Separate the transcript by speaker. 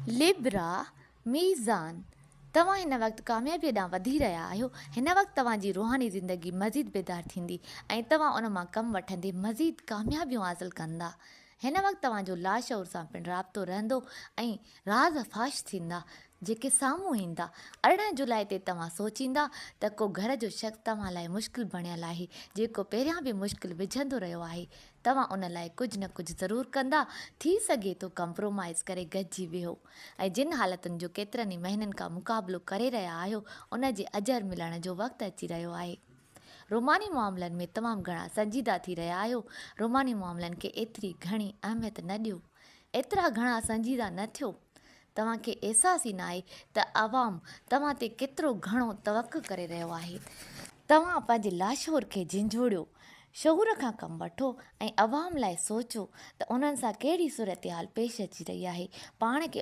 Speaker 1: Libra मीज़ान तव्हां हिन वक़्तु कामयाबीअ ॾांहुं वधी रहिया आहियो। हिन वक़्तु तव्हांजी रूहानी ज़िंदगी मज़ीद बेदार थींदी ऐं तव्हां उन मां कमु वठंदे मज़ीद कामयाबियूं हासिलु कंदा। हिन वक़्तु तव्हांजो लाशऊर सां पिणु राब्तो रहंदो ऐं राज़ फाश थींदा जेके साम्हूं ईंदा। 18 जुलाई ते तव्हां सोचींदा त को घर जो शख़्स तव्हां लाइ मुश्किल बणियल आहे, जेको पहिरियां बि मुश्किल विझंदो रहियो आहे। तव्हां उन लाइ कुझु न कुझु ज़रूरु कंदा। थी सघे थो कंप्रोमाइज़ करे गॾिजी वियो ऐं जिन हालतुनि जो केतिरनि ई महीननि खां मुक़ाबिलो करे रहिया आहियो, उन जे अजर मिलण जो वक़्तु अची रहियो आहे। रोमानी मामलनि में तमामु घणा संजीदा थी रहिया आहियो। रोमानी मामलनि खे एतिरी घणी अहमियत न ॾियो, एतिरा घणा संजीदा न थियो। तव्हांखे अहसासु ई न आहे त आवाम तव्हां ते केतिरो घणो तवक़ो करे रहियो आहे। तव्हां पंहिंजे लाशोर खे झंझोड़ियो, शऊर खां कमु वठो ऐं अवाम लाइ सोचो त उन्हनि सां कहिड़ी सूरत हाल पेश अची रही आहे। पाण खे